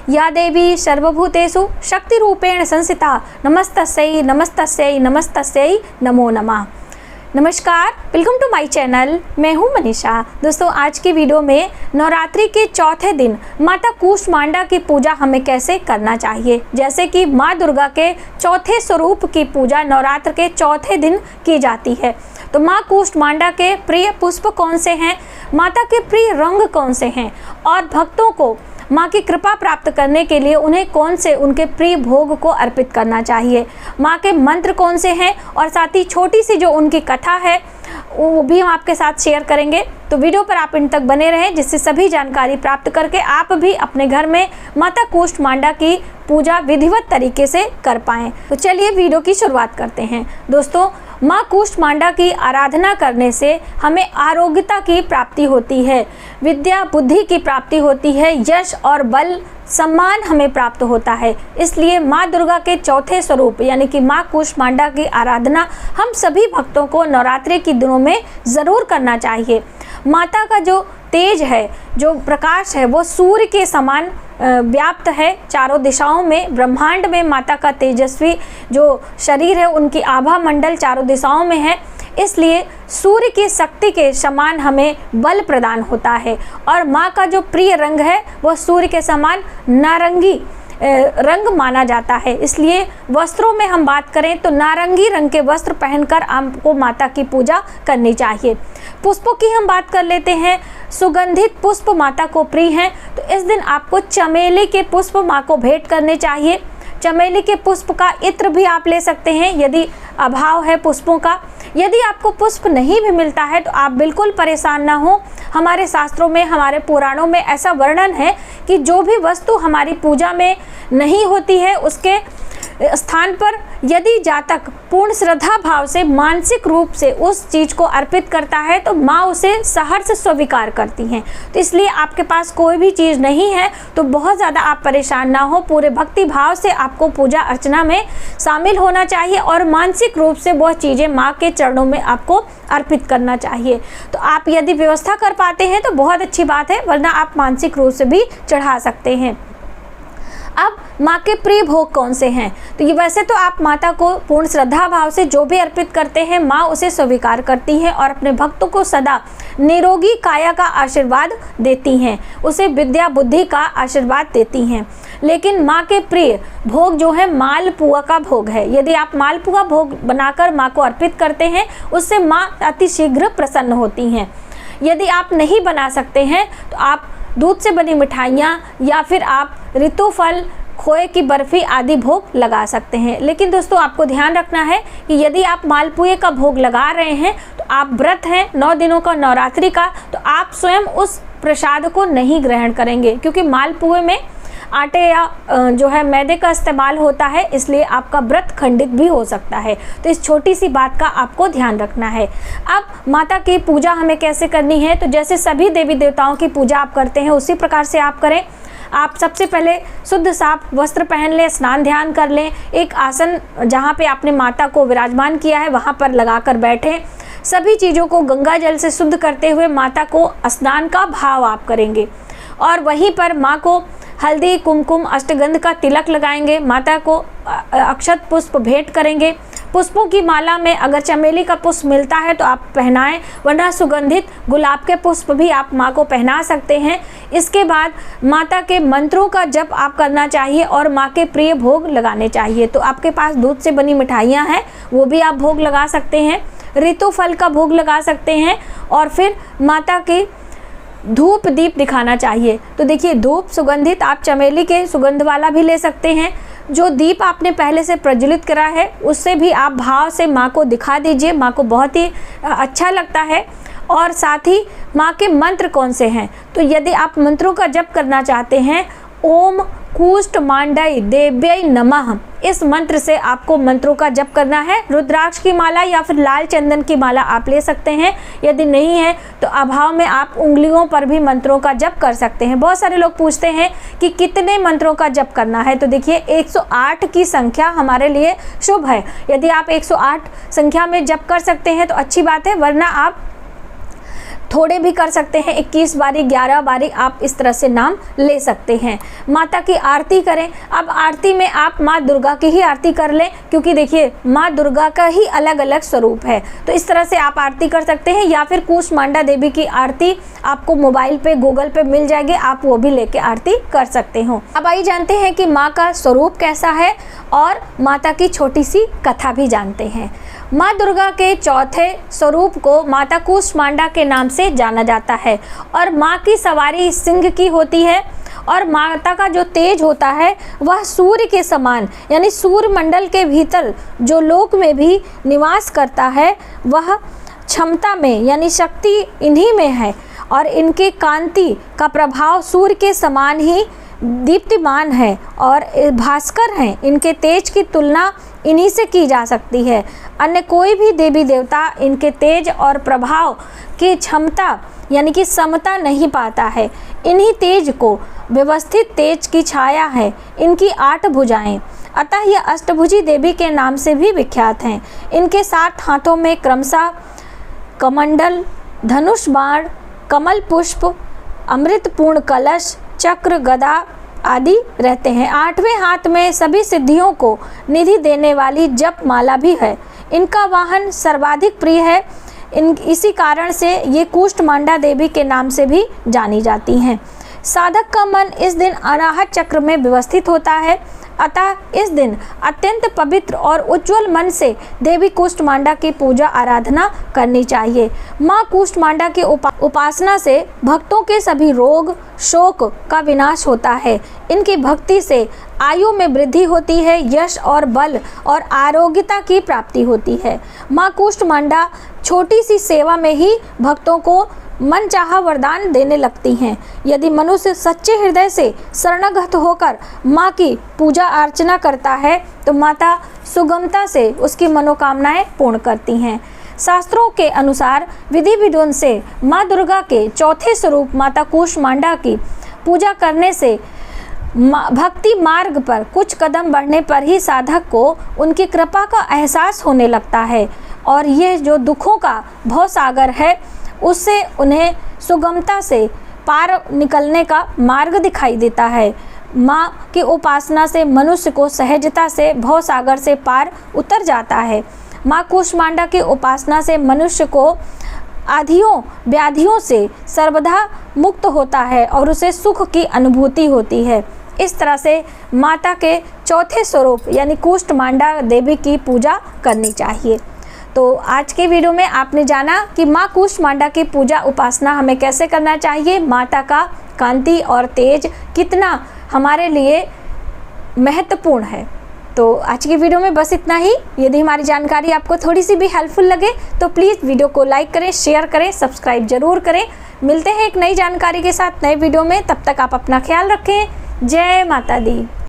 या देवी सर्वभूतेषु शक्तिरूपेण संस्थिता नमस्तस्यै नमस्तस्यै नमस्तस्यै नमो नमः। नमस्कार, वेलकम टू माय चैनल। मैं हूं मनीषा। दोस्तों, आज की वीडियो में नवरात्रि के चौथे दिन माता कूष्मांडा की पूजा हमें कैसे करना चाहिए। जैसे कि माँ दुर्गा के चौथे स्वरूप की पूजा नवरात्र के चौथे दिन की जाती है, तो माँ कूष्मांडा के प्रिय पुष्प कौन से हैं, माता के प्रिय रंग कौन से हैं और भक्तों को माँ की कृपा प्राप्त करने के लिए उन्हें कौन से उनके प्रिय भोग को अर्पित करना चाहिए, माँ के मंत्र कौन से हैं और साथ ही छोटी सी जो उनकी कथा है वो भी हम आपके साथ शेयर करेंगे। तो वीडियो पर आप इन तक बने रहें, जिससे सभी जानकारी प्राप्त करके आप भी अपने घर में माता कूष्मांडा की पूजा विधिवत तरीके से कर पाएँ। तो चलिए वीडियो की शुरुआत करते हैं। दोस्तों, माँ कूष्मांडा की आराधना करने से हमें आरोग्यता की प्राप्ति होती है, विद्या बुद्धि की प्राप्ति होती है, यश और बल सम्मान हमें प्राप्त होता है। इसलिए माँ दुर्गा के चौथे स्वरूप यानी कि माँ कूष्मांडा की आराधना हम सभी भक्तों को नवरात्रि के दिनों में ज़रूर करना चाहिए। माता का जो तेज है, जो प्रकाश है, वो सूर्य के समान व्याप्त है चारों दिशाओं में। ब्रह्मांड में माता का तेजस्वी जो शरीर है, उनकी आभा मंडल चारों दिशाओं में है। इसलिए सूर्य की शक्ति के समान हमें बल प्रदान होता है और माँ का जो प्रिय रंग है वह सूर्य के समान नारंगी रंग माना जाता है। इसलिए वस्त्रों में हम बात करें तो नारंगी रंग के वस्त्र पहनकर आपको माता की पूजा करनी चाहिए। पुष्पों की हम बात कर लेते हैं। सुगंधित पुष्प माता को प्रिय हैं, तो इस दिन आपको चमेली के पुष्प माँ को भेंट करने चाहिए। चमेली के पुष्प का इत्र भी आप ले सकते हैं यदि अभाव है पुष्पों का। यदि आपको पुष्प नहीं भी मिलता है तो आप बिल्कुल परेशान ना हो। हमारे शास्त्रों में, हमारे पुराणों में ऐसा वर्णन है कि जो भी वस्तु हमारी पूजा में नहीं होती है, उसके स्थान पर यदि जातक पूर्ण श्रद्धा भाव से मानसिक रूप से उस चीज़ को अर्पित करता है तो माँ उसे सहर्ष स्वीकार करती हैं। तो इसलिए आपके पास कोई भी चीज़ नहीं है तो बहुत ज़्यादा आप परेशान ना हो। पूरे भक्ति भाव से आपको पूजा अर्चना में शामिल होना चाहिए और मानसिक रूप से वह चीज़ें माँ के चरणों में आपको अर्पित करना चाहिए। तो आप यदि व्यवस्था कर पाते हैं तो बहुत अच्छी बात है, वरना आप मानसिक रूप से भी चढ़ा सकते हैं। अब माँ के प्रिय भोग कौन से हैं, तो ये वैसे तो आप माता को पूर्ण श्रद्धा भाव से जो भी अर्पित करते हैं माँ उसे स्वीकार करती हैं और अपने भक्तों को सदा निरोगी काया का आशीर्वाद देती हैं, उसे विद्या बुद्धि का आशीर्वाद देती हैं। लेकिन माँ के प्रिय भोग जो है मालपुआ का भोग है। यदि आप मालपुआ भोग बनाकर माँ को अर्पित करते हैं उससे माँ अति शीघ्र प्रसन्न होती हैं। यदि आप नहीं बना सकते हैं तो आप दूध से बनी मिठाइयाँ या फिर आप ऋतुफल, खोए की बर्फ़ी आदि भोग लगा सकते हैं। लेकिन दोस्तों, आपको ध्यान रखना है कि यदि आप मालपुए का भोग लगा रहे हैं तो आप व्रत हैं 9 दिनों का नवरात्रि का, तो आप स्वयं उस प्रसाद को नहीं ग्रहण करेंगे, क्योंकि मालपुए में आटे या जो है मैदे का इस्तेमाल होता है, इसलिए आपका व्रत खंडित भी हो सकता है। तो इस छोटी सी बात का आपको ध्यान रखना है। अब माता की पूजा हमें कैसे करनी है, तो जैसे सभी देवी देवताओं की पूजा आप करते हैं उसी प्रकार से आप करें। आप सबसे पहले शुद्ध साफ वस्त्र पहन लें, स्नान ध्यान कर लें, एक आसन जहाँ पे आपने माता को विराजमान किया है वहाँ पर लगाकर बैठें। सभी चीज़ों को गंगा जल से शुद्ध करते हुए माता को स्नान का भाव आप करेंगे और वहीं पर माँ को हल्दी कुमकुम अष्टगंध का तिलक लगाएंगे, माता को अक्षत पुष्प भेंट करेंगे। पुष्पों की माला में अगर चमेली का पुष्प मिलता है तो आप पहनाएं, वरना सुगंधित गुलाब के पुष्प भी आप माँ को पहना सकते हैं। इसके बाद माता के मंत्रों का जप आप करना चाहिए और माँ के प्रिय भोग लगाने चाहिए। तो आपके पास दूध से बनी मिठाइयाँ हैं, वो भी आप भोग लगा सकते हैं, ऋतुफल का भोग लगा सकते हैं और फिर माता की धूप दीप दिखाना चाहिए। तो देखिए, धूप सुगंधित आप चमेली के सुगंध वाला भी ले सकते हैं। जो दीप आपने पहले से प्रज्वलित करा है उससे भी आप भाव से माँ को दिखा दीजिए, माँ को बहुत ही अच्छा लगता है। और साथ ही माँ के मंत्र कौन से हैं, तो यदि आप मंत्रों का जप करना चाहते हैं, ओम कूष्मांडाय देव्यै नमः, इस मंत्र से आपको मंत्रों का जप करना है। रुद्राक्ष की माला या फिर लाल चंदन की माला आप ले सकते हैं। यदि नहीं है तो अभाव में आप उंगलियों पर भी मंत्रों का जप कर सकते हैं। बहुत सारे लोग पूछते हैं कि कितने मंत्रों का जप करना है, तो देखिए 108 की संख्या हमारे लिए शुभ है। यदि आप 108 संख्या में जप कर सकते हैं तो अच्छी बात है, वरना आप थोड़े भी कर सकते हैं, 21 बारी 11 बारी आप इस तरह से नाम ले सकते हैं। माता की आरती करें। अब आरती में आप माँ दुर्गा की ही आरती कर लें, क्योंकि देखिए माँ दुर्गा का ही अलग अलग स्वरूप है, तो इस तरह से आप आरती कर सकते हैं। या फिर कूष्मांडा देवी की आरती आपको मोबाइल पे गूगल पे मिल जाएगी, आप वो भी लेके आरती कर सकते हो। अब आइए जानते हैं कि माँ का स्वरूप कैसा है और माता की छोटी सी कथा भी जानते हैं। माँ दुर्गा के चौथे स्वरूप को माता कूष्मांडा के नाम से जाना जाता है और माँ की सवारी सिंह की होती है और माता का जो तेज होता है वह सूर्य के समान, यानी सूर्य मंडल के भीतर जो लोक में भी निवास करता है वह क्षमता में यानी शक्ति इन्हीं में है और इनके कांति का प्रभाव सूर्य के समान ही दीप्तिमान है और भास्कर हैं। इनके तेज की तुलना इन्हीं से की जा सकती है। अन्य कोई भी देवी देवता इनके तेज और प्रभाव की क्षमता यानी कि समता नहीं पाता है। इन्हीं तेज को व्यवस्थित तेज की छाया है। इनकी 8 भुजाएं, अतः यह अष्टभुजी देवी के नाम से भी विख्यात हैं। इनके 7 हाथों में क्रमशः कमंडल, धनुष बाण, कमल पुष्प, अमृतपूर्ण कलश, चक्र, गदा आदि रहते हैं। 8वें हाथ में सभी सिद्धियों को निधि देने वाली जप माला भी है। इनका वाहन सर्वाधिक प्रिय है। इसी कारण से ये कूष्मांडा देवी के नाम से भी जानी जाती हैं। साधक का मन इस दिन अनाहत चक्र में व्यवस्थित होता है, अतः इस दिन अत्यंत पवित्र और उज्जवल मन से देवी कूष्मांडा की पूजा आराधना करनी चाहिए। माँ कूष्मांडा की उपासना से भक्तों के सभी रोग शोक का विनाश होता है। इनकी भक्ति से आयु में वृद्धि होती है, यश और बल और आरोग्यता की प्राप्ति होती है। माँ कूष्मांडा छोटी सी सेवा में ही भक्तों को मनचाहा वरदान देने लगती हैं। यदि मनुष्य सच्चे हृदय से शरणागत होकर माँ की पूजा अर्चना करता है तो माता सुगमता से उसकी मनोकामनाएं पूर्ण करती हैं। शास्त्रों के अनुसार विधि विधान से माँ दुर्गा के चौथे स्वरूप माता कूष्मांडा की पूजा करने से भक्ति मार्ग पर कुछ कदम बढ़ने पर ही साधक को उनकी कृपा का एहसास होने लगता है और ये जो दुखों का भवसागर है उससे उन्हें सुगमता से पार निकलने का मार्ग दिखाई देता है। माँ की उपासना से मनुष्य को सहजता से भवसागर से पार उतर जाता है। माँ कूष्मांडा की उपासना से मनुष्य को आधियों व्याधियों से सर्वदा मुक्त होता है और उसे सुख की अनुभूति होती है। इस तरह से माता के चौथे स्वरूप यानी कूष्मांडा देवी की पूजा करनी चाहिए। तो आज के वीडियो में आपने जाना कि माँ कूष्मांडा की पूजा उपासना हमें कैसे करना चाहिए, माता का कांति और तेज कितना हमारे लिए महत्वपूर्ण है। तो आज की वीडियो में बस इतना ही। यदि हमारी जानकारी आपको थोड़ी सी भी हेल्पफुल लगे तो प्लीज़ वीडियो को लाइक करें, शेयर करें, सब्सक्राइब जरूर करें। मिलते हैं एक नई जानकारी के साथ नए वीडियो में, तब तक आप अपना ख्याल रखें। जय माता दी।